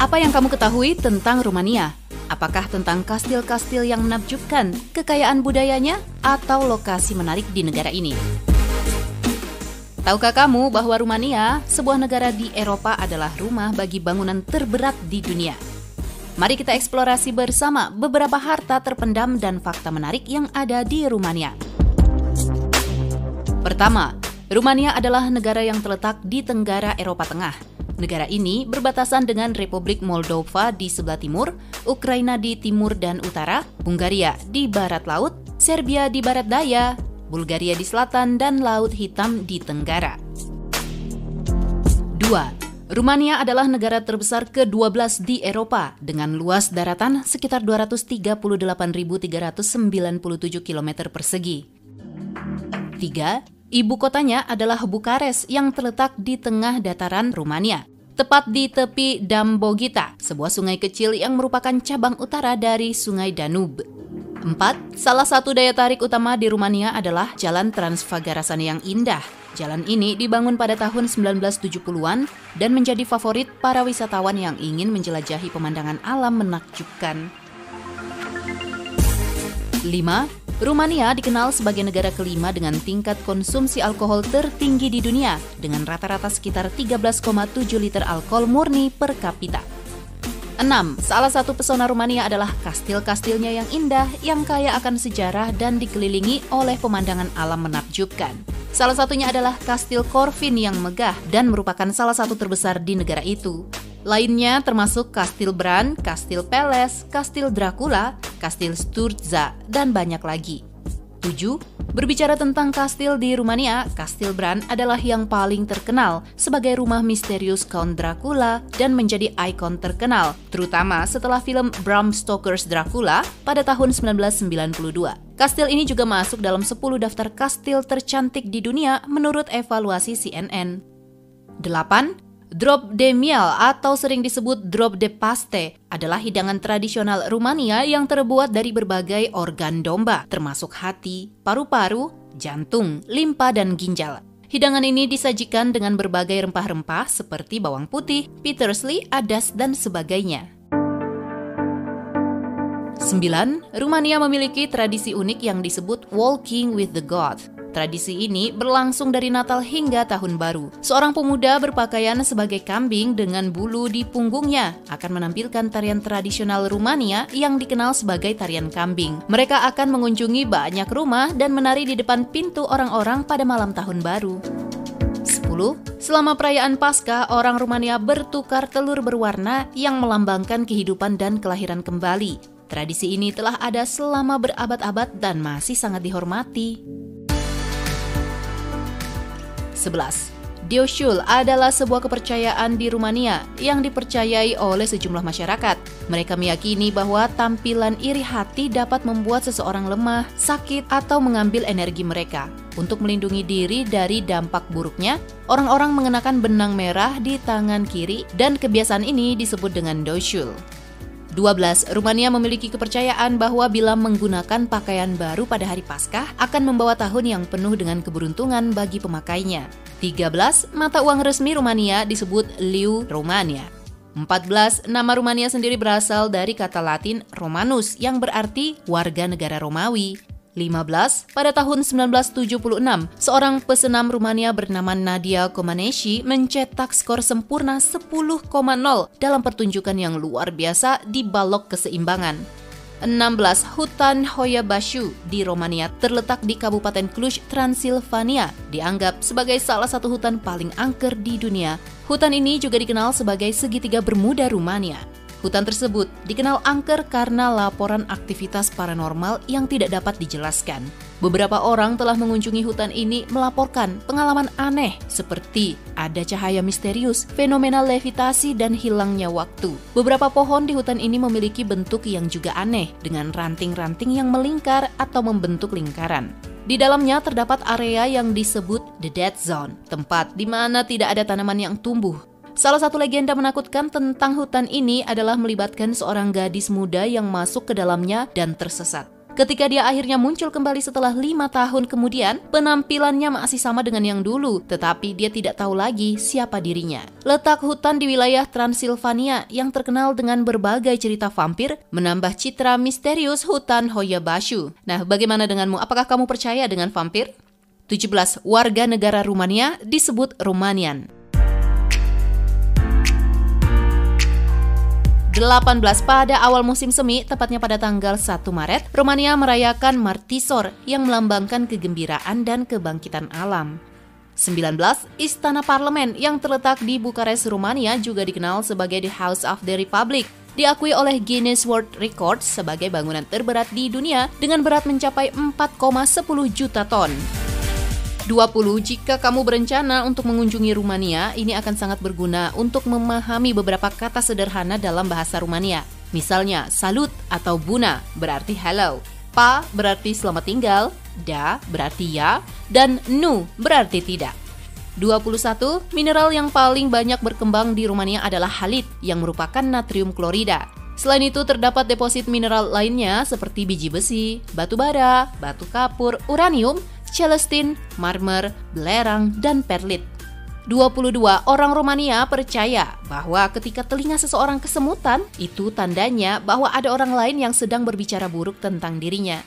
Apa yang kamu ketahui tentang Rumania? Apakah tentang kastil-kastil yang menakjubkan, kekayaan budayanya, atau lokasi menarik di negara ini? Tahukah kamu bahwa Rumania, sebuah negara di Eropa, adalah rumah bagi bangunan terberat di dunia? Mari kita eksplorasi bersama beberapa harta terpendam dan fakta menarik yang ada di Rumania. Pertama, Rumania adalah negara yang terletak di Tenggara Eropa Tengah. Negara ini berbatasan dengan Republik Moldova di sebelah timur, Ukraina di timur dan utara, Hungaria di barat laut, Serbia di barat daya, Bulgaria di selatan, dan Laut Hitam di tenggara. 2. Rumania adalah negara terbesar ke-12 di Eropa dengan luas daratan sekitar 238.397 km persegi. 3. Ibu kotanya adalah Bukares yang terletak di tengah dataran Rumania, tepat di tepi Dambogita, sebuah sungai kecil yang merupakan cabang utara dari Sungai Danube. 4. Salah satu daya tarik utama di Rumania adalah Jalan Transfagarasan yang indah. Jalan ini dibangun pada tahun 1970-an dan menjadi favorit para wisatawan yang ingin menjelajahi pemandangan alam menakjubkan. 5. Rumania dikenal sebagai negara kelima dengan tingkat konsumsi alkohol tertinggi di dunia, dengan rata-rata sekitar 13,7 liter alkohol murni per kapita. 6. Salah satu pesona Rumania adalah kastil-kastilnya yang indah, yang kaya akan sejarah dan dikelilingi oleh pemandangan alam menakjubkan. Salah satunya adalah Kastil Corvin yang megah dan merupakan salah satu terbesar di negara itu. Lainnya termasuk Kastil Bran, Kastil Peles, Kastil Dracula, Kastil Sturza, dan banyak lagi. 7. Berbicara tentang kastil di Rumania, Kastil Bran adalah yang paling terkenal sebagai rumah misterius Count Dracula dan menjadi ikon terkenal, terutama setelah film Bram Stoker's Dracula pada tahun 1992. Kastil ini juga masuk dalam 10 daftar kastil tercantik di dunia menurut evaluasi CNN. 8. Drop de miel atau sering disebut drop de paste adalah hidangan tradisional Rumania yang terbuat dari berbagai organ domba, termasuk hati, paru-paru, jantung, limpa, dan ginjal. Hidangan ini disajikan dengan berbagai rempah-rempah seperti bawang putih, peterselie, adas, dan sebagainya. 9. Rumania memiliki tradisi unik yang disebut Walking with the God. Tradisi ini berlangsung dari Natal hingga Tahun Baru. Seorang pemuda berpakaian sebagai kambing dengan bulu di punggungnya akan menampilkan tarian tradisional Rumania yang dikenal sebagai tarian kambing. Mereka akan mengunjungi banyak rumah dan menari di depan pintu orang-orang pada malam Tahun Baru. 10. Selama perayaan Paskah, orang Rumania bertukar telur berwarna yang melambangkan kehidupan dan kelahiran kembali. Tradisi ini telah ada selama berabad-abad dan masih sangat dihormati. 11. Diosul adalah sebuah kepercayaan di Rumania yang dipercayai oleh sejumlah masyarakat. Mereka meyakini bahwa tampilan iri hati dapat membuat seseorang lemah, sakit, atau mengambil energi mereka. Untuk melindungi diri dari dampak buruknya, orang-orang mengenakan benang merah di tangan kiri dan kebiasaan ini disebut dengan diosul. 12. Rumania memiliki kepercayaan bahwa bila menggunakan pakaian baru pada hari Paskah akan membawa tahun yang penuh dengan keberuntungan bagi pemakainya. 13. Mata uang resmi Rumania disebut leu Romania. 14. Nama Rumania sendiri berasal dari kata Latin Romanus yang berarti warga negara Romawi. 15. Pada tahun 1976, seorang pesenam Rumania bernama Nadia Comaneci mencetak skor sempurna 10,0 dalam pertunjukan yang luar biasa di balok keseimbangan. 16. Hutan Hoia-Baciu di Romania terletak di Kabupaten Cluj, Transilvania, dianggap sebagai salah satu hutan paling angker di dunia. Hutan ini juga dikenal sebagai segitiga Bermuda Rumania. Hutan tersebut dikenal angker karena laporan aktivitas paranormal yang tidak dapat dijelaskan. Beberapa orang telah mengunjungi hutan ini melaporkan pengalaman aneh seperti ada cahaya misterius, fenomena levitasi, dan hilangnya waktu. Beberapa pohon di hutan ini memiliki bentuk yang juga aneh dengan ranting-ranting yang melingkar atau membentuk lingkaran. Di dalamnya terdapat area yang disebut The Dead Zone, tempat di mana tidak ada tanaman yang tumbuh. Salah satu legenda menakutkan tentang hutan ini adalah melibatkan seorang gadis muda yang masuk ke dalamnya dan tersesat. Ketika dia akhirnya muncul kembali setelah 5 tahun kemudian, penampilannya masih sama dengan yang dulu, tetapi dia tidak tahu lagi siapa dirinya. Letak hutan di wilayah Transilvania yang terkenal dengan berbagai cerita vampir menambah citra misterius hutan Hoia-Baciu. Nah, bagaimana denganmu? Apakah kamu percaya dengan vampir? 17. Warga negara Rumania disebut Romanian. 18. Pada awal musim semi, tepatnya pada tanggal 1 Maret, Romania merayakan Martisor yang melambangkan kegembiraan dan kebangkitan alam. 19. Istana Parlemen yang terletak di Bukares, Rumania juga dikenal sebagai The House of the Republic. Diakui oleh Guinness World Records sebagai bangunan terberat di dunia dengan berat mencapai 4,10 juta ton. 20. Jika kamu berencana untuk mengunjungi Rumania, ini akan sangat berguna untuk memahami beberapa kata sederhana dalam bahasa Rumania. Misalnya, salut atau buna berarti hello, pa berarti selamat tinggal, da berarti ya, dan nu berarti tidak. 21. Mineral yang paling banyak berkembang di Rumania adalah halit yang merupakan natrium klorida. Selain itu terdapat deposit mineral lainnya seperti biji besi, batu bara, batu kapur, uranium, celestin, marmer, belerang, dan perlit. 22. Orang Romania percaya bahwa ketika telinga seseorang kesemutan, itu tandanya bahwa ada orang lain yang sedang berbicara buruk tentang dirinya.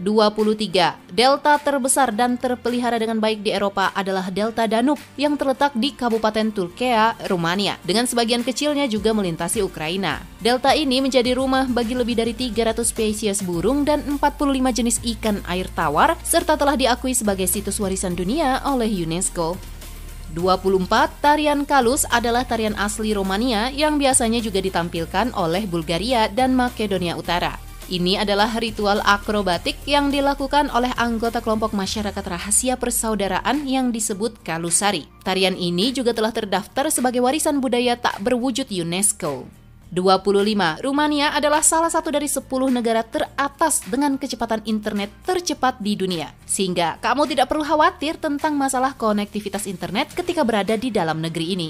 23. Delta terbesar dan terpelihara dengan baik di Eropa adalah Delta Danube yang terletak di Kabupaten Tulcea, Rumania, dengan sebagian kecilnya juga melintasi Ukraina. Delta ini menjadi rumah bagi lebih dari 300 spesies burung dan 45 jenis ikan air tawar, serta telah diakui sebagai situs warisan dunia oleh UNESCO. 24. Tarian Kalus adalah tarian asli Romania yang biasanya juga ditampilkan oleh Bulgaria dan Makedonia Utara. Ini adalah ritual akrobatik yang dilakukan oleh anggota kelompok masyarakat rahasia persaudaraan yang disebut Kalusari. Tarian ini juga telah terdaftar sebagai warisan budaya tak berwujud UNESCO. 25. Rumania adalah salah satu dari 10 negara teratas dengan kecepatan internet tercepat di dunia. Sehingga kamu tidak perlu khawatir tentang masalah konektivitas internet ketika berada di dalam negeri ini.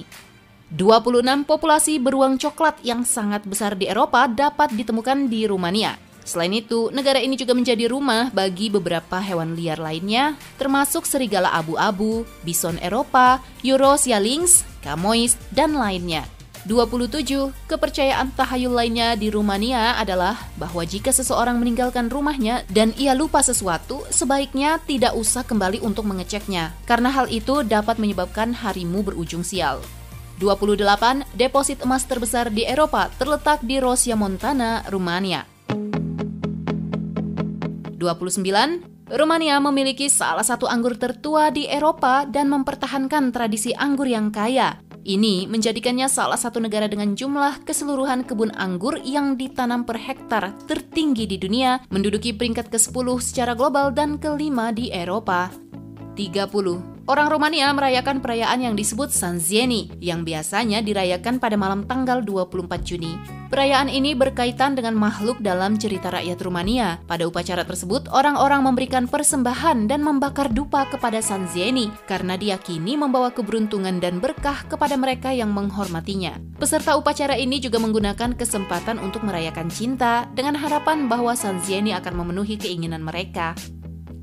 26. Populasi beruang coklat yang sangat besar di Eropa dapat ditemukan di Rumania. Selain itu, negara ini juga menjadi rumah bagi beberapa hewan liar lainnya, termasuk serigala abu-abu, bison Eropa, Eurosia lynx, camois, dan lainnya. 27. Kepercayaan tahayul lainnya di Rumania adalah bahwa jika seseorang meninggalkan rumahnya dan ia lupa sesuatu, sebaiknya tidak usah kembali untuk mengeceknya, karena hal itu dapat menyebabkan harimu berujung sial. 28. Deposit emas terbesar di Eropa terletak di Rosia Montana, Rumania. 29. Rumania memiliki salah satu anggur tertua di Eropa dan mempertahankan tradisi anggur yang kaya. Ini menjadikannya salah satu negara dengan jumlah keseluruhan kebun anggur yang ditanam per hektar tertinggi di dunia, menduduki peringkat ke-10 secara global dan ke-5 di Eropa. 30. Orang Romania merayakan perayaan yang disebut Sanzieni, yang biasanya dirayakan pada malam tanggal 24 Juni. Perayaan ini berkaitan dengan makhluk dalam cerita rakyat Rumania. Pada upacara tersebut, orang-orang memberikan persembahan dan membakar dupa kepada Sanzieni, karena diyakini membawa keberuntungan dan berkah kepada mereka yang menghormatinya. Peserta upacara ini juga menggunakan kesempatan untuk merayakan cinta, dengan harapan bahwa Sanzieni akan memenuhi keinginan mereka.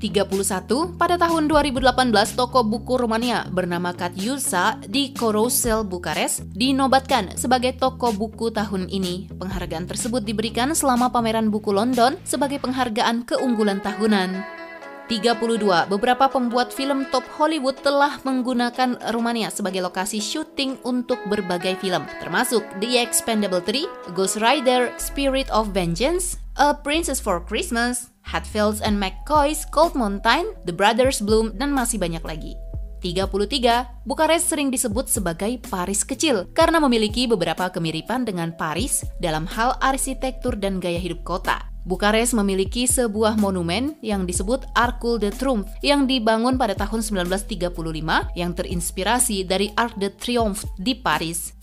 31. Pada tahun 2018, toko buku Rumania bernama Catiusa di Corosel, Bukares dinobatkan sebagai toko buku tahun ini. Penghargaan tersebut diberikan selama pameran buku London sebagai penghargaan keunggulan tahunan. 32. Beberapa pembuat film top Hollywood telah menggunakan Rumania sebagai lokasi syuting untuk berbagai film, termasuk The Expendables 3, Ghost Rider, Spirit of Vengeance, A Princess for Christmas, Hatfields and McCoy's Cold Mountain, The Brothers Bloom, dan masih banyak lagi. 33. Bukares sering disebut sebagai Paris kecil karena memiliki beberapa kemiripan dengan Paris dalam hal arsitektur dan gaya hidup kota. Bukares memiliki sebuah monumen yang disebut Arcul de Triomphe yang dibangun pada tahun 1935 yang terinspirasi dari Arc de Triomphe di Paris.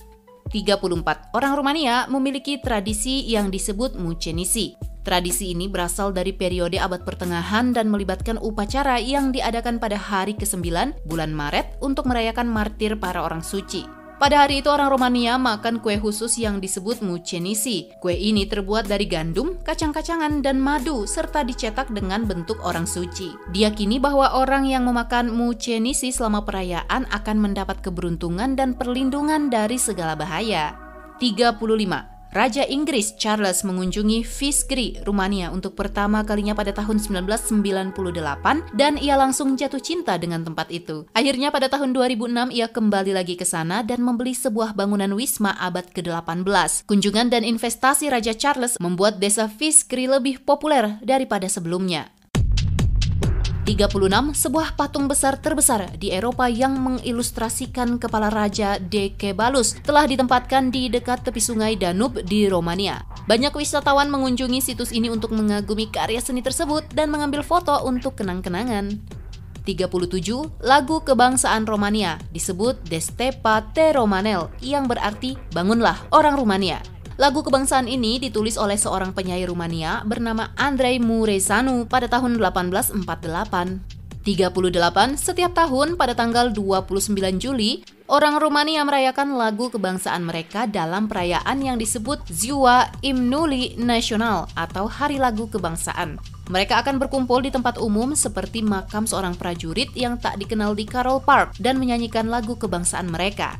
34. Orang Rumania memiliki tradisi yang disebut Mucenisi. Tradisi ini berasal dari periode abad pertengahan dan melibatkan upacara yang diadakan pada hari ke-9 bulan Maret untuk merayakan martir para orang suci. Pada hari itu orang Romania makan kue khusus yang disebut mucenisi. Kue ini terbuat dari gandum, kacang-kacangan, dan madu serta dicetak dengan bentuk orang suci. Diyakini bahwa orang yang memakan mucenisi selama perayaan akan mendapat keberuntungan dan perlindungan dari segala bahaya. 35. Raja Inggris Charles mengunjungi Vișcri, Rumania untuk pertama kalinya pada tahun 1998 dan ia langsung jatuh cinta dengan tempat itu. Akhirnya pada tahun 2006 ia kembali lagi ke sana dan membeli sebuah bangunan wisma abad ke-18. Kunjungan dan investasi Raja Charles membuat desa Vișcri lebih populer daripada sebelumnya. 36. Sebuah patung besar terbesar di Eropa yang mengilustrasikan kepala Raja Decebalus telah ditempatkan di dekat tepi sungai Danube di Romania. Banyak wisatawan mengunjungi situs ini untuk mengagumi karya seni tersebut dan mengambil foto untuk kenang-kenangan. 37. Lagu kebangsaan Romania disebut Destepa te Romanel yang berarti bangunlah orang Rumania. Lagu kebangsaan ini ditulis oleh seorang penyair Rumania bernama Andrei Mureșanu pada tahun 1848. 38. Setiap tahun pada tanggal 29 Juli, orang Rumania merayakan lagu kebangsaan mereka dalam perayaan yang disebut Ziua Imnului Național atau Hari Lagu Kebangsaan. Mereka akan berkumpul di tempat umum seperti makam seorang prajurit yang tak dikenal di Carol Park dan menyanyikan lagu kebangsaan mereka.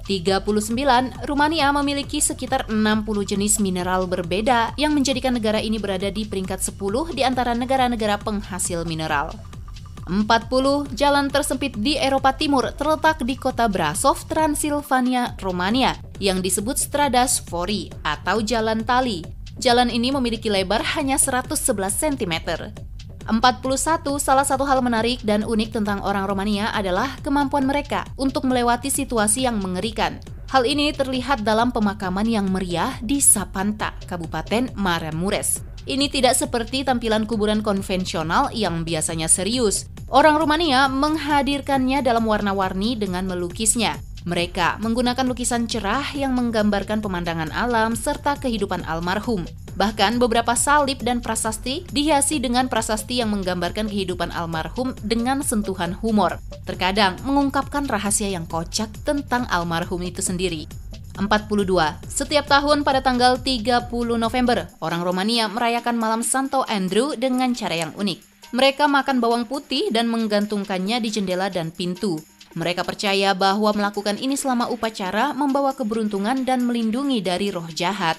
39. Rumania memiliki sekitar 60 jenis mineral berbeda yang menjadikan negara ini berada di peringkat 10 di antara negara-negara penghasil mineral. 40. Jalan tersempit di Eropa Timur terletak di kota Brasov, Transilvania, Romania yang disebut Strada Sfori atau Jalan Tali. Jalan ini memiliki lebar hanya 111 cm. 41. Salah satu hal menarik dan unik tentang orang Romania adalah kemampuan mereka untuk melewati situasi yang mengerikan. Hal ini terlihat dalam pemakaman yang meriah di Sapanta, Kabupaten Maramureș. Ini tidak seperti tampilan kuburan konvensional yang biasanya serius. Orang Rumania menghadirkannya dalam warna-warni dengan melukisnya. Mereka menggunakan lukisan cerah yang menggambarkan pemandangan alam serta kehidupan almarhum. Bahkan beberapa salib dan prasasti dihiasi dengan prasasti yang menggambarkan kehidupan almarhum dengan sentuhan humor. Terkadang mengungkapkan rahasia yang kocak tentang almarhum itu sendiri. 42. Setiap tahun pada tanggal 30 November, orang Romania merayakan malam Santo Andrew dengan cara yang unik. Mereka makan bawang putih dan menggantungkannya di jendela dan pintu. Mereka percaya bahwa melakukan ini selama upacara membawa keberuntungan dan melindungi dari roh jahat.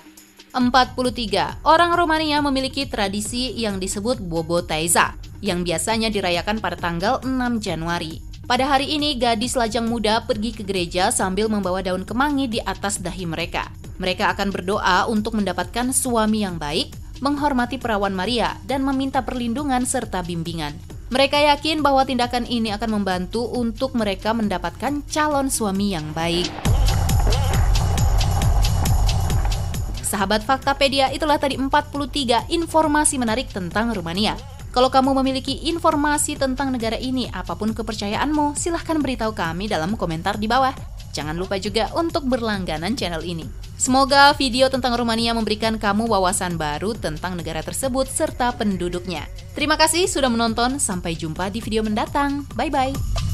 43. Orang Romania memiliki tradisi yang disebut Bobotaiza, yang biasanya dirayakan pada tanggal 6 Januari. Pada hari ini, gadis lajang muda pergi ke gereja sambil membawa daun kemangi di atas dahi mereka. Mereka akan berdoa untuk mendapatkan suami yang baik, menghormati perawan Maria, dan meminta perlindungan serta bimbingan. Mereka yakin bahwa tindakan ini akan membantu untuk mereka mendapatkan calon suami yang baik. Sahabat Faktapedia, itulah tadi 43 informasi menarik tentang Rumania. Kalau kamu memiliki informasi tentang negara ini, apapun kepercayaanmu, silahkan beritahu kami dalam komentar di bawah. Jangan lupa juga untuk berlangganan channel ini. Semoga video tentang Rumania memberikan kamu wawasan baru tentang negara tersebut serta penduduknya. Terima kasih sudah menonton, sampai jumpa di video mendatang. Bye-bye.